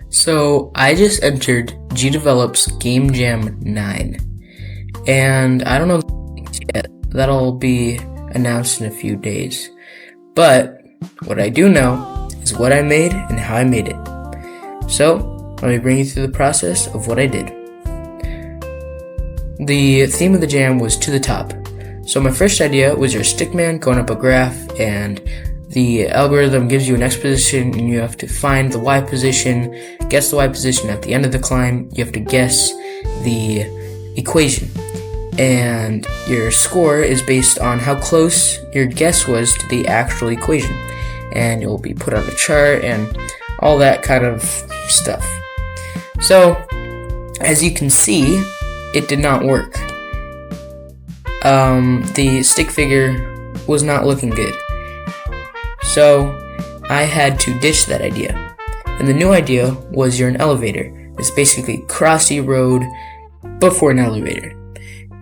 So I just entered GDevelop's Game Jam 9, and I don't know yet. That'll be announced in a few days. But what I do know is what I made and how I made it. So let me bring you through the process of what I did. The theme of the jam was to the top. So my first idea was your stickman going up a graph, and the algorithm gives you an X position and you have to find the Y position, guess the Y position at the end of the climb. You have to guess the equation, and your score is based on how close your guess was to the actual equation, and you'll be put on a chart and all that kind of stuff. So as you can see, it did not work. The stick figure was not looking good. So I had to ditch that idea. And the new idea was you're an elevator. It's basically crossy road, but for an elevator.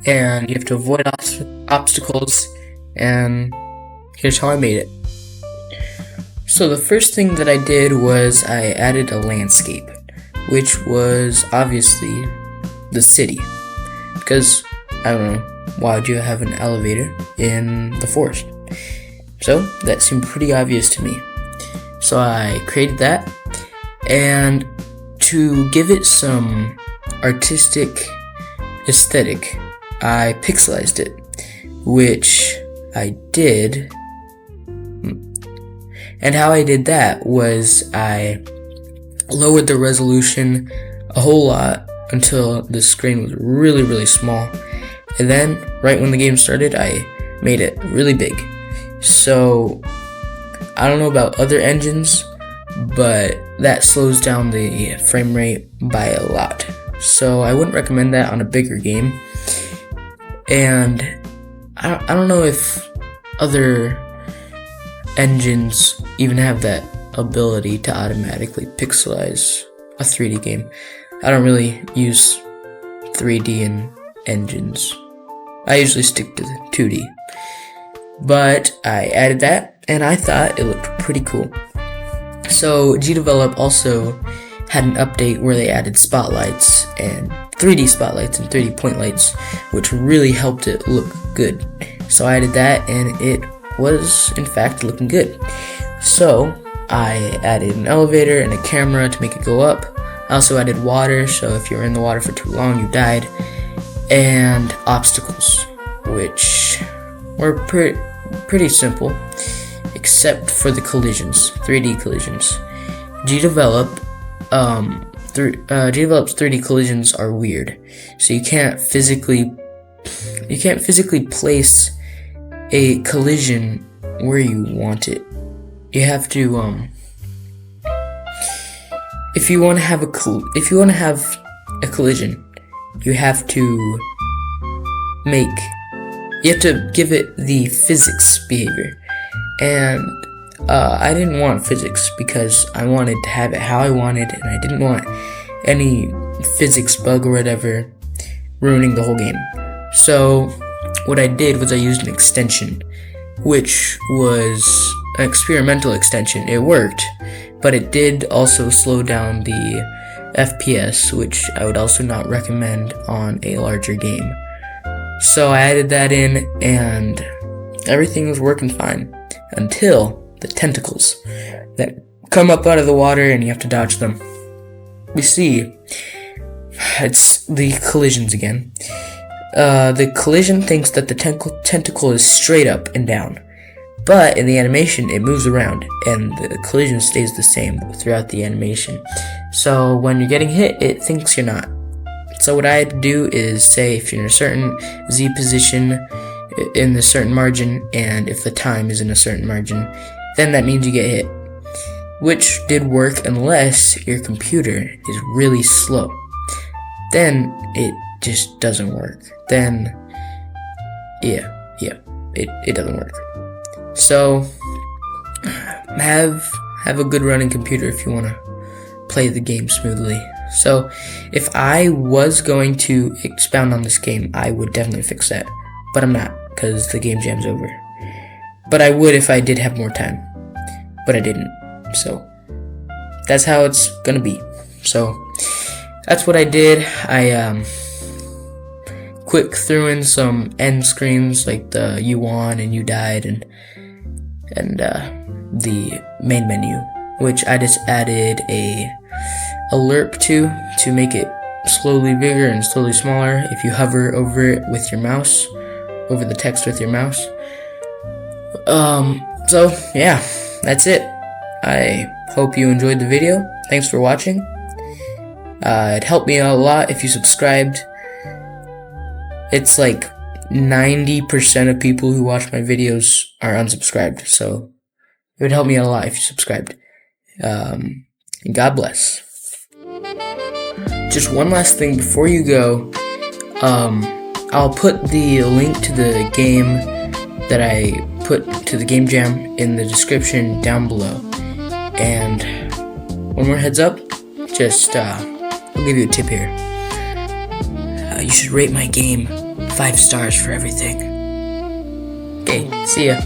And you have to avoid obstacles, and here's how I made it. So the first thing that I did was I added a landscape, which was obviously the city. Because, I don't know, why would you have an elevator in the forest? So that seemed pretty obvious to me. So I created that, and to give it some artistic aesthetic, I pixelized it, which I did. And how I did that was I lowered the resolution a whole lot until the screen was really, really small. And then, right when the game started, I made it really big. So, I don't know about other engines, but that slows down the frame rate by a lot. So, I wouldn't recommend that on a bigger game. And I don't know if other engines even have that ability to automatically pixelize a 3D game. I don't really use 3D in engines. I usually stick to the 2D. But I added that, and I thought it looked pretty cool. So GDevelop also had an update where they added spotlights and 3D spotlights and 3D point lights, which really helped it look good. So I added that, and it was in fact looking good. So I added an elevator and a camera to make it go up. I also added water, so if you were in the water for too long, you died. And obstacles, which were pretty simple, except for the collisions, 3D collisions. GDevelop's 3D collisions are weird, so you can't physically place a collision where you want it. You have to if you want to have a collision, you have to give it the physics behavior. And I didn't want physics because I wanted to have it how I wanted, and I didn't want any physics bug or whatever ruining the whole game. So what I did was I used an extension, which was an experimental extension. It worked, but it did also slow down the FPS, which I would also not recommend on a larger game. So I added that in, and everything was working fine until the tentacles that come up out of the water and you have to dodge them. You see, it's the collisions again. The collision thinks that the tentacle is straight up and down, but in the animation it moves around and the collision stays the same throughout the animation. So when you're getting hit, it thinks you're not. So what I had to do is say if you're in a certain Z position in a certain margin, and if the time is in a certain margin, then that means you get hit. Which did work unless your computer is really slow. Then it just doesn't work. Then, it doesn't work. So, have a good running computer if you want to play the game smoothly. So, if I was going to expound on this game, I would definitely fix that. But I'm not, because the game jam's over. But I would if I did have more time. But I didn't. So, that's how it's gonna be. So that's what I did. I quick threw in some end screens like the "you won" and "you died" and the main menu, which I just added a lerp to make it slowly bigger and slowly smaller if you hover over it with your mouse, over the text with your mouse. So yeah, that's it. I hope you enjoyed the video. Thanks for watching. It helped me out a lot if you subscribed. It's like 90% of people who watch my videos are unsubscribed, so it would help me out a lot if you subscribed. God bless. Just one last thing before you go. I'll put the link to the game that I put to the game jam in the description down below. And one more heads up, just I'll give you a tip here. You should rate my game 5 stars for everything. Okay, see ya.